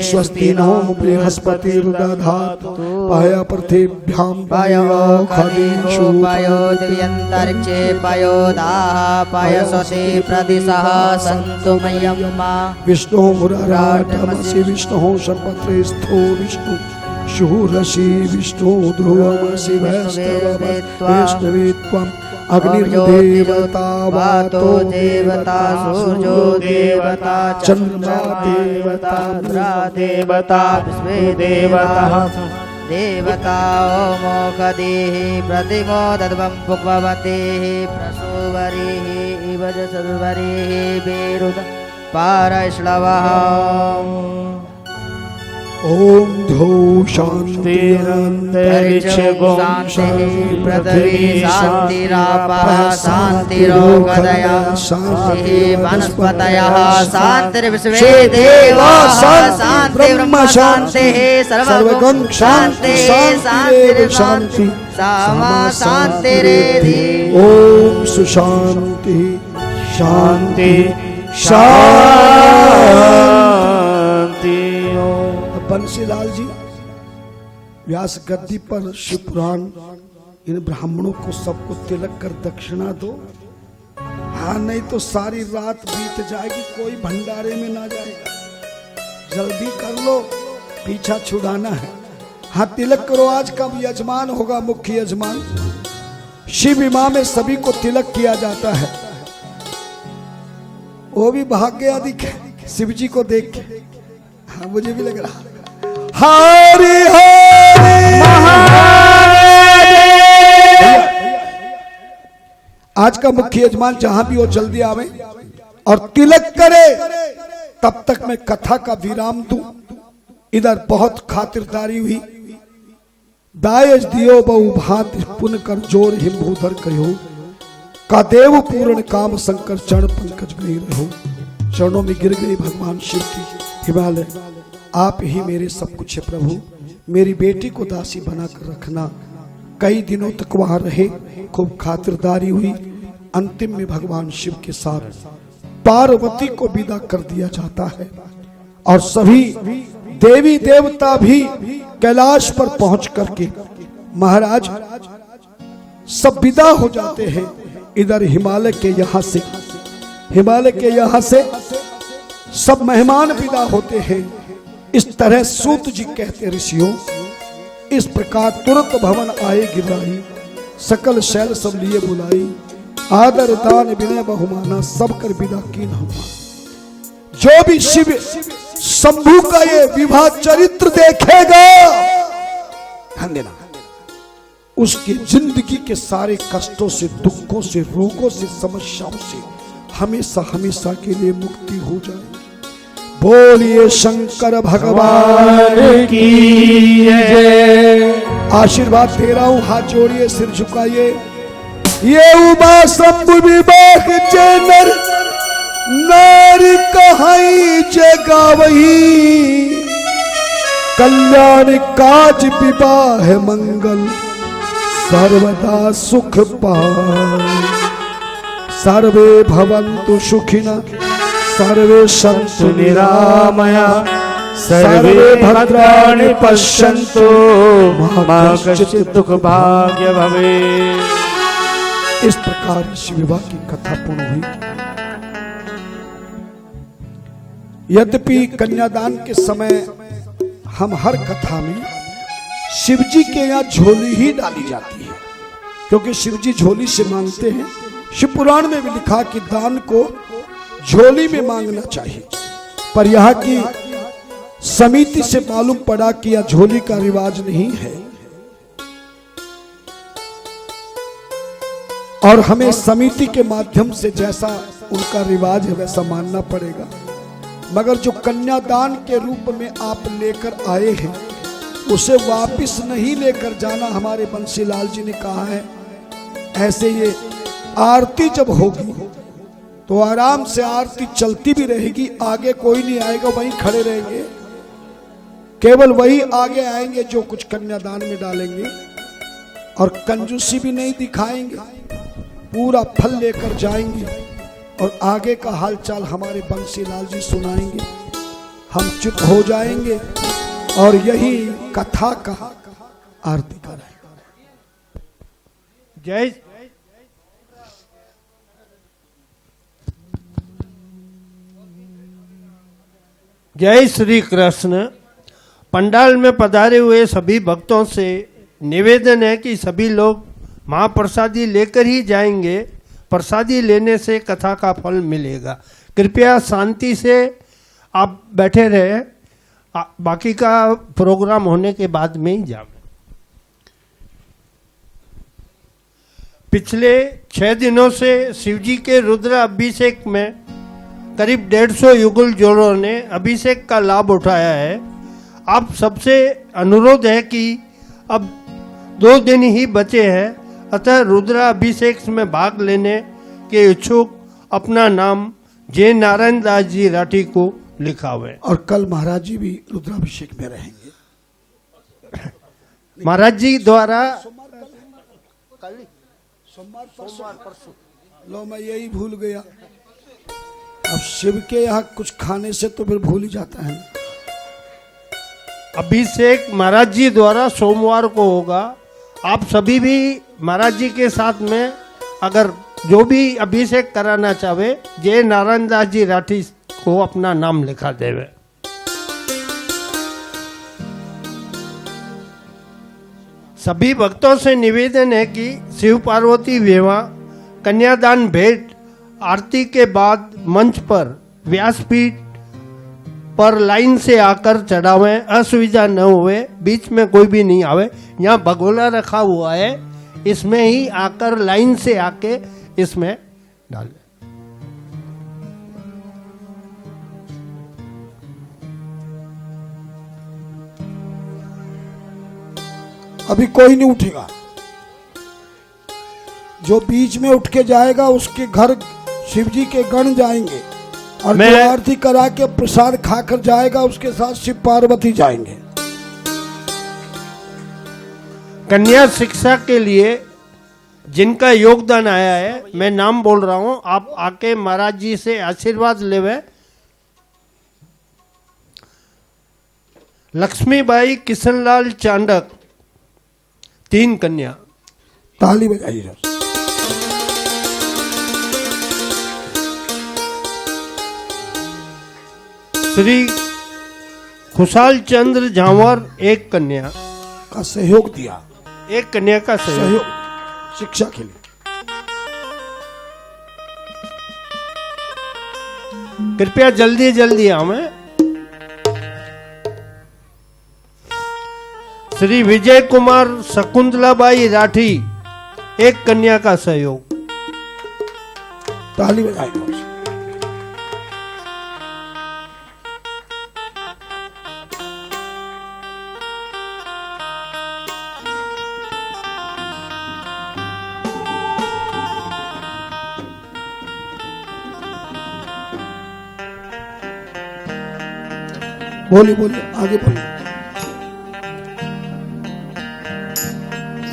स्वस्ति नो बृहस्पतिर्दधातु पाया पृथिव्यां पाया खगेषु
पायो दिव्यन्तरिक्षे पायो दाः पायो स्वस्ति प्रदिशः सन्तु मह्यं मा।
विष्णु मुराराटमसि विष्णु सर्वत्र स्थो विष्णु शूरसी विष्णु ध्रुवमसि वैष्णवे त्वम् अग्निर्देवता वातो
देवता सूर्यो देवता
चंद्रमा देवता
देवता विश्वे देवता
देवता मोखदेः प्रतिमो दद्वं पुक्ववतेः प्रसूवरेः इव च सद्वरेः वेरुद पारश्लवः
ओम धौ शान्तिरन्तरिक्षगुं
शान्तिः पृथिवी शान्तिरापः शान्तिरोगदया शान्तिः वनस्पतयः शान्तिर्विश्वे देवाः शान्तिर्ब्रह्म शान्तिः सर्वगं शान्तिः शान्तिरेव शान्ति सामा शान्तिरेधि
ओम सुशांति
शांति शांति।
बंसीलाल जी व्यास गद्दी पर शिव पुराण इन ब्राह्मणों को सबको तिलक कर दक्षिणा दो। हाँ नहीं तो सारी रात बीत जाएगी, कोई भंडारे में ना जाएगा। जल्दी कर लो, पीछा छुड़ाना है। हाँ तिलक करो। आज का यजमान होगा मुख्य यजमान। शिव विवाह में सभी को तिलक किया जाता है। वो भी भाग्यादिक है शिव जी को देख के। हाँ मुझे भी लग रहा। हरि हरि आज का मुख्य यजमान जहां भी हो जल्दी आवे और तिलक करे। तब तक मैं कथा का विराम दूं। इधर बहुत खातिरदारी हुई। दायज दियो बहु भात पुन कर जोर हिमभूधर कहो का देव पूर्ण काम शंकर चरण पंकज गई रहो। चरणों में गिर गई भगवान शिव की। हिमालय आप ही मेरे सब कुछ है प्रभु। मेरी बेटी को दासी बनाकर रखना। कई दिनों तक वहां रहे, खूब खातिरदारी हुई। अंतिम में भगवान शिव के साथ पार्वती को विदा कर दिया जाता है और सभी देवी देवता भी कैलाश पर पहुंच करके महाराज सब विदा हो जाते हैं। इधर हिमालय के यहाँ से सब मेहमान विदा होते हैं। इस तरह सूत जी कहते ऋषियों, इस प्रकार तुरंत भवन आए गिराई, सकल शैल सब लिए बुलाई, आदर दान विनय बहुमाना सब कर विदा की न हुआ। जो भी शिव शंभू का ये विवाह चरित्र देखेगा उसकी जिंदगी के सारे कष्टों से, दुखों से, रोगों से, समस्याओं से हमेशा हमेशा के लिए मुक्ति हो जाए। बोलिए शंकर भगवान
की जय।
आशीर्वाद दे रहा हूं, हाथ जोड़िए, सिर झुकाइए। ये उमा शंभु विवाह चैनर नारी कहाई जगावही, कल्याण काज विवाह मंगल सर्वदा सुख पाए। सर्वे भवन्तु सुखिनः सर्वे सन्तु निरामया,
सर्वे भद्राणि पश्यन्तु मा कश्चित् दुःख भाग्य भवेत्।
इस प्रकार शिव विवाह की कथा पूर्ण हुई। यद्यपि कन्यादान के समय हम हर कथा में शिव जी के यहाँ झोली ही डाली जाती है, क्योंकि शिव जी झोली से मांगते हैं। शिव पुराण में भी लिखा कि दान को झोली में मांगना चाहिए, पर यहाँ की समिति से मालूम पड़ा कि यह झोली का रिवाज नहीं है और हमें समिति के माध्यम से जैसा उनका रिवाज है वैसा मानना पड़ेगा। मगर जो कन्यादान के रूप में आप लेकर आए हैं उसे वापस नहीं लेकर जाना। हमारे बंसीलाल जी ने कहा है ऐसे ये आरती जब होगी तो आराम से आरती चलती भी रहेगी, आगे कोई नहीं आएगा, वहीं खड़े रहेंगे, केवल वही आगे आएंगे जो कुछ कन्यादान में डालेंगे और कंजूसी भी नहीं दिखाएंगे, पूरा फल लेकर जाएंगे और आगे का हालचाल हमारे बंसीलाल जी सुनाएंगे। हम चुप हो जाएंगे और यही कथा का आरती कराएंगे।
जय जय श्री कृष्ण।
पंडाल में पधारे हुए सभी भक्तों से निवेदन है कि सभी लोग महाप्रसादी लेकर ही जाएंगे। प्रसादी लेने से कथा का फल मिलेगा। कृपया शांति से आप बैठे रहे, बाकी का प्रोग्राम होने के बाद में ही जाए। पिछले 6 दिनों से शिवजी के रुद्र अभिषेक में करीब 150 युगल जोड़ों ने अभिषेक का लाभ उठाया है। आप सबसे अनुरोध है कि अब 2 दिन ही बचे हैं, अतः रुद्र अभिषेक में भाग लेने के इच्छुक अपना नाम जय नारायण दास जी राठी को लिखावे।
और कल महाराज जी भी रुद्राभिषेक में रहेंगे।
महाराज जी द्वारा
सोमवार परसों। लो मैं यही भूल गया। अब शिव के यहाँ कुछ खाने से तो फिर भूल ही जाता है।
अभिषेक महाराज जी द्वारा सोमवार को होगा। आप सभी भी महाराज जी के साथ में अगर जो भी अभिषेक कराना चाहे, जय नारायण दास जी राठी को अपना नाम लिखा देवे। सभी भक्तों से निवेदन है कि शिव पार्वती विवाह कन्यादान भेंट आरती के बाद मंच पर व्यासपीठ पर लाइन से आकर चढ़ावें। असुविधा न हुए, बीच में कोई भी नहीं आवे। यहाँ भगोला रखा हुआ है, इसमें ही आकर लाइन से आके इसमें डालें।
अभी कोई नहीं उठेगा। जो बीच में उठ के जाएगा उसके घर शिव जी के गण जाएंगे, और जो आरती करा के प्रसाद खाकर जाएगा उसके साथ शिव पार्वती जाएंगे।
कन्या शिक्षा के लिए जिनका योगदान आया है, मैं नाम बोल रहा हूं, आप आके महाराज जी से आशीर्वाद लेवे। लक्ष्मीबाई किशनलाल चांडक, 3 कन्या।
ताली बजाइए।
श्री खुशाल चंद्र झांवर, 1 कन्या
का सहयोग दिया।
1 कन्या का सहयोग
शिक्षा के लिए।
कृपया जल्दी जल्दी आवे। श्री विजय कुमार शकुंतलाबाई राठी, 1 कन्या का सहयोग।
ताली बजाइए। बोलिए बोलिए, आगे बोलिए।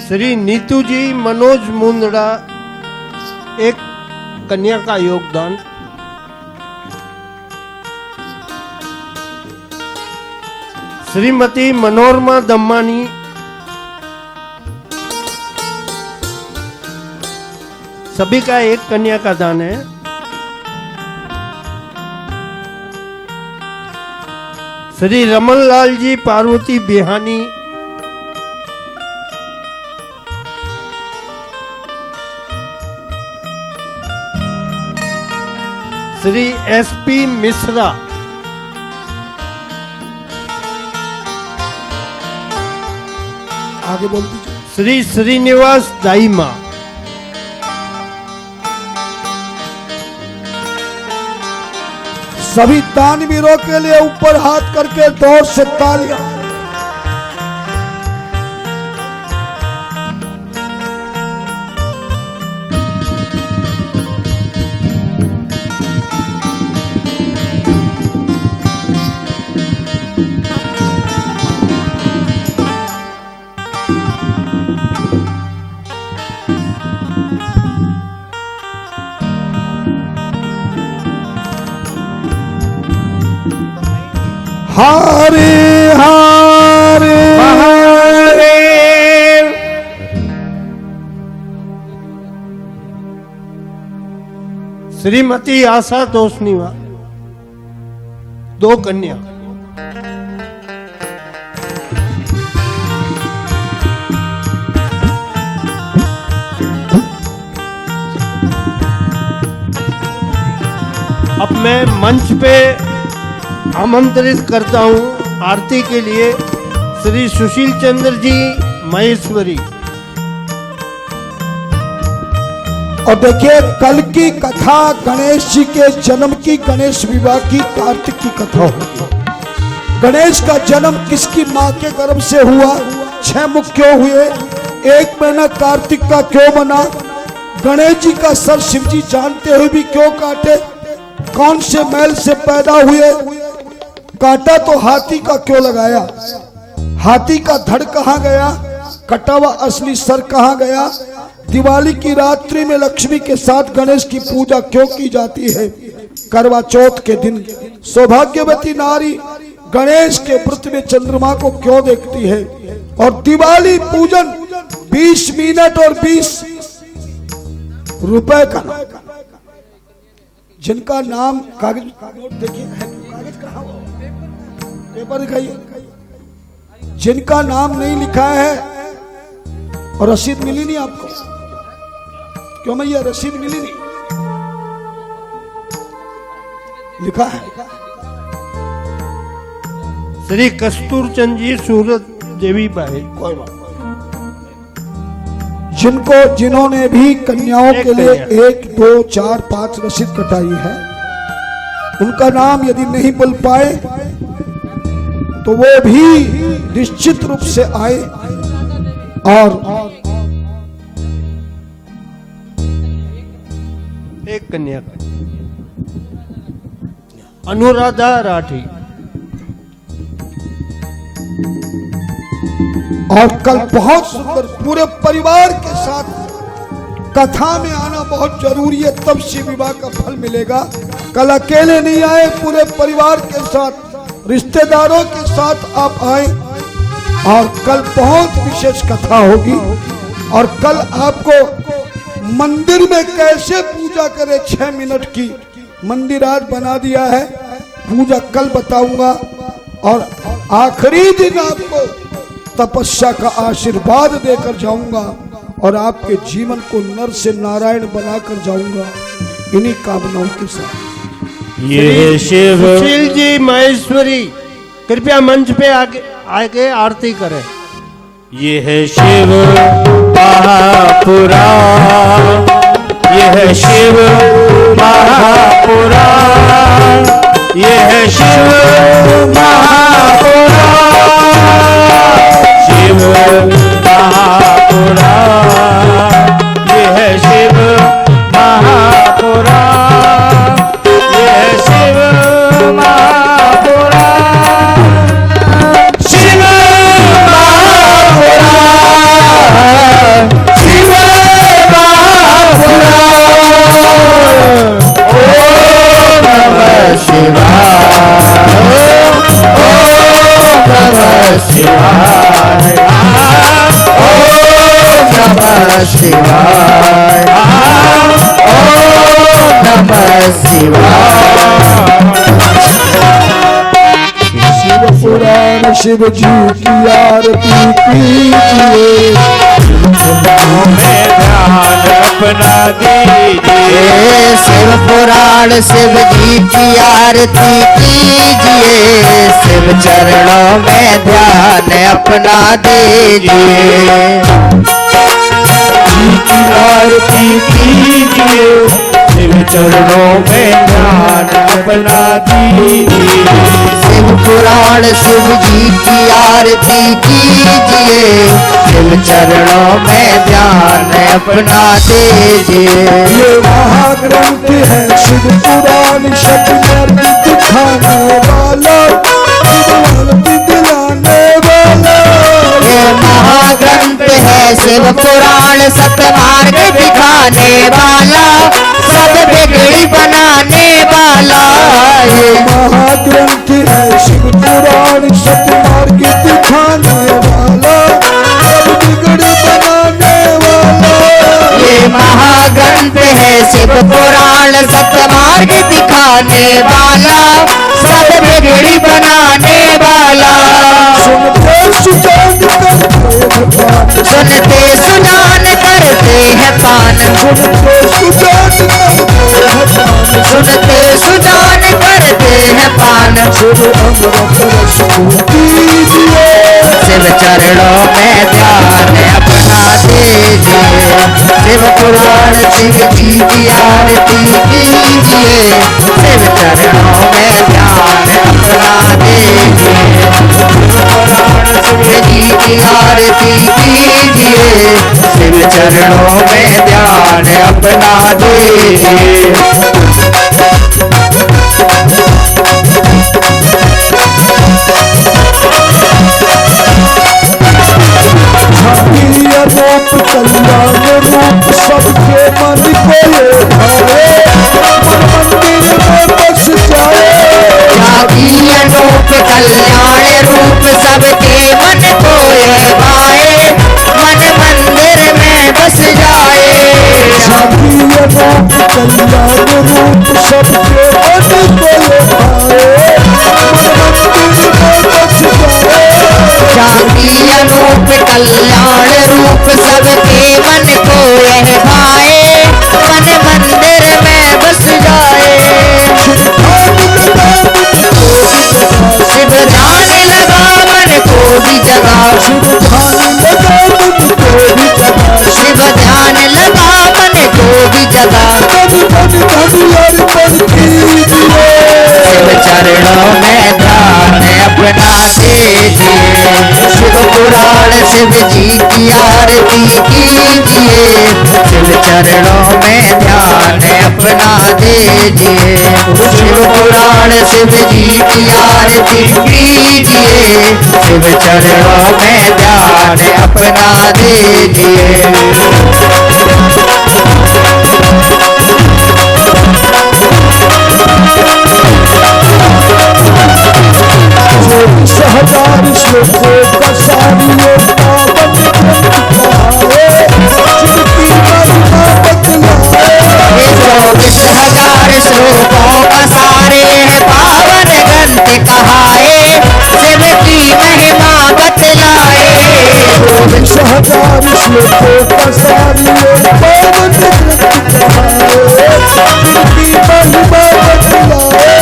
श्री नीतू जी मनोज मुंदड़ा, 1 कन्या का योगदान। श्रीमती मनोरमा दम्मानी, सभी का 1 कन्या का दान है। श्री रमनलाल जी पार्वती बिहानी, श्री एसपी मिश्रा,
आगे बोल दीजिए।
श्री श्रीनिवास दाईमा,
सभी दानवीरों के लिए ऊपर हाथ करके जोर से तालियां। हरे हरे
महादेव। श्रीमती आशा तोषनीवा, 2 कन्या। अब मैं मंच पे आमंत्रित करता हूँ आरती के लिए श्री सुशील चंद्र जी महेश्वरी।
और देखिए कल की कथा गणेश जी के जन्म की, गणेश विवाह की, कार्तिक की कथा होगी। गणेश का जन्म किसकी माँ के गर्भ से हुआ, 6 मुख क्यों हुए, 1 महीना कार्तिक का क्यों बना, गणेश जी का सर शिव जी जानते हुए भी क्यों काटे, कौन से मैल से पैदा हुए, काटा तो हाथी का क्यों लगाया, हाथी का धड़ कहाँ गया, कटा हुआ असली सर कहाँ गया, दिवाली की रात्रि में लक्ष्मी के साथ गणेश की पूजा क्यों की जाती है, करवा चौथ के दिन सौभाग्यवती नारी गणेश के व्रत में चंद्रमा को क्यों देखती है, और दिवाली पूजन 20 मिनट और 20 रुपए का, जिनका नाम कागज नोट देखिए, कागज कहाँ हो, पेपर दिखाइए, जिनका नाम नहीं लिखा है और रसीद मिली नहीं आपको, क्यों भैया रसीद मिली नहीं, लिखा है
श्री कस्तूर चंद जी सूरत देवी बाई।
कोई बात, जिन्होंने भी कन्याओं के लिए 1, 2, 4, 5 रसीद कटाई है, उनका नाम यदि नहीं बोल पाए तो वो भी निश्चित रूप से आए। और
एक कन्या का अनुराधा राठी।
और कल बहुत सुंदर पूरे परिवार के साथ कथा में आना बहुत जरूरी है, तब शिव विवाह का फल मिलेगा। कल अकेले नहीं आए, पूरे परिवार के साथ, रिश्तेदारों के साथ आप आए। और कल बहुत विशेष कथा होगी। और कल आपको मंदिर में कैसे पूजा करें 6 मिनट की मंदिर आज बना दिया है, पूजा कल बताऊंगा। और आखिरी दिन आपको तपस्या का आशीर्वाद देकर जाऊंगा और आपके जीवन को नर से नारायण बनाकर जाऊंगा, इन्हीं कामनाओं के साथ।
ये शिव
सुशील जी महेश्वरी कृपया मंच पे आके आरती करें।
ये है शिव महापुराण, ये है शिव महापुराण, ये है शिव महापुराण, शिव महापुराण, ये है शिव महापुराण, ये है शिव महापुराण, शिव महापुराण, शिव महापुराण। ओम नमः शिवाय, ओम नमः शिवाय, ओम नमः शिवाय, ओम नमः शिवाय।
शिव पुराण शिव जी की आरती कीजिए,
में ध्यान अपना दीजिए,
शिव पुराण शिव जी की आरती कीजिए, शिव चरणों में ध्यान अपना दीजिए।
जी की आरती कीजिए, शिव चरणों में ध्यान अपना दीजिए,
शिव पुराण शिव जी की आरती कीजिए, शिव चरणों में ध्यान अपना दीजिए।
ये महाग्रंथ है शिव पुराण शक्ति दिखाने वाला, दिलाने वाला।
ये महाग्रंथ है शिव पुराण सतमार्ग दिखाने वाला, सब बिगड़ी बनाने वाला।
ये महाग्रंथ है शिव पुराण सतमार्ग दिखाने वाला, सब बिगड़ी बनाने वाला।
ये महाग्रंथ है शिव पुराण सतमार्ग दिखाने वाला, सब बिगड़ी बनाने वाला। सुनते सुजान करते हैं पान, सुनते सुजान
अमृत रस को पीजिए।
शिव चरणों में ध्यान अपना दीजिए। शिव पुराण शिव जी की आरती कीजिए। शिव चरणों में ध्यान अपना दीजिए। शिव पुराण शिव जी की आरती कीजिए। शिव चरणों में ध्यान अपना दीजिए।
झांकी अनूप कल्याण रूप सबके मन को ये भावे, मंदिर में बस जाए।
झांकी अनूप कल्याण रूप सबके मन को ये भाए, मन मंदिर में बस जाए।
झांकी अनूप कल्याण रूप सबके मन को ये भावे, मंदिर में बस जाए।
झांकी अनूप कल्याण रूप सबके मन को यह भाए, मन मंदिर में बस जाए। शिव ध्यान लगा मन को भी जगा। शिव ध्यान लगा मन को भी जगा। शिव चरणों में ध्यान अपना दीजिए। शिव पुराण शिव जी की आरती कीजिए। शिव चरणों में ध्यान अपना दीजिए। शिव पुराण शिव जी की आरती कीजिए। शिव चरणों में ध्यान अपना दीजिए।
सहजार श्लोकों का सारियों पावन जिनकी महिमा बतलाए।
24,000 श्लोकों का सारे पावन ग्रंथ कहाए। शिव की महिमा बतलाए।
24,000 श्लोकों का सारियों पावन ग्रंथ कहाए, जिनकी महिमा बतलाए।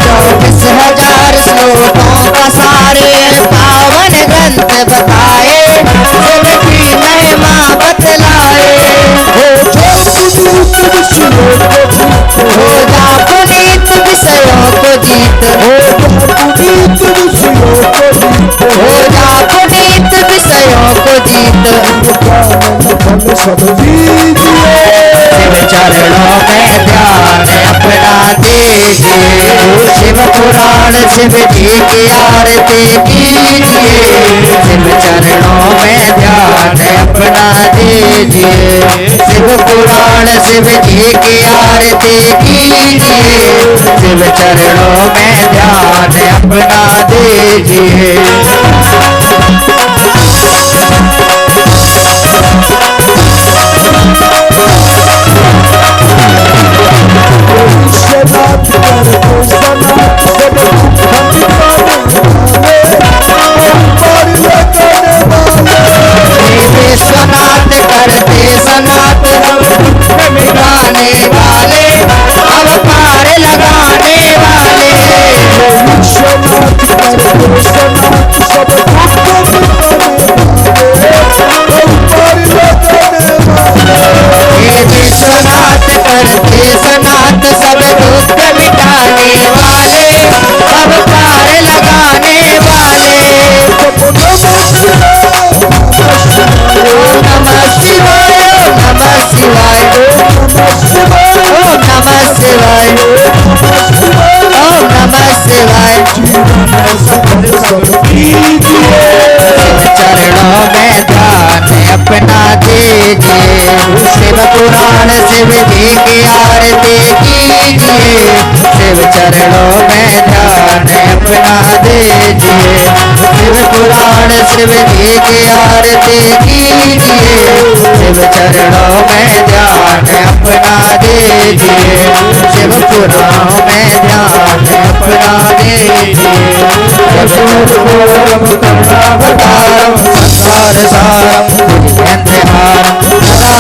24,000 श्लोकों का सारे पावन ग्रंथ बताए। शिव की महिमा बतलाए। हो जा पुनीत विषयों को जीत। हो जा पुनीत विषयों को जीत। हो जा पुनीत विषयों को जीत।
सब दीजिए।
शिव चरणों में ध्यान अपना दीजिए। शिव पुराण शिव जी की आरती कीजिए। शिव चरणों में ध्यान अपना दीजिए। शिव पुराण शिव जी की आरती कीजिए। शिव चरणों में ध्यान अपना दीजिए।
सनात करके सनात सब
विश्वनाथ करते सनात हम दुख मिटाने वाले, अवतार लगाने वाले।
विश्वनाथ करके सनात सब
विश्वनाथ करते सनात सब दुख मिटाने वाले, अवतार लगाने वाले। नमः शिवाय नमः शिवाय नमः शिवाय नमः शिवाय। शिव चरणों में ध्यान अपना दीजिए। शिव पुराण शिव जी की आरती कीजिए। शिव चरणों में ध्यान अपना दीजिए। शिव पुराण शिव जी की आरती कीजिए। शिव चरणों में ध्यान अपना दीजिए। शिव पुराण में ध्यान अपना दीजिए। करुणावतारम संसार सारम भुजगेन्द्रहारम सदा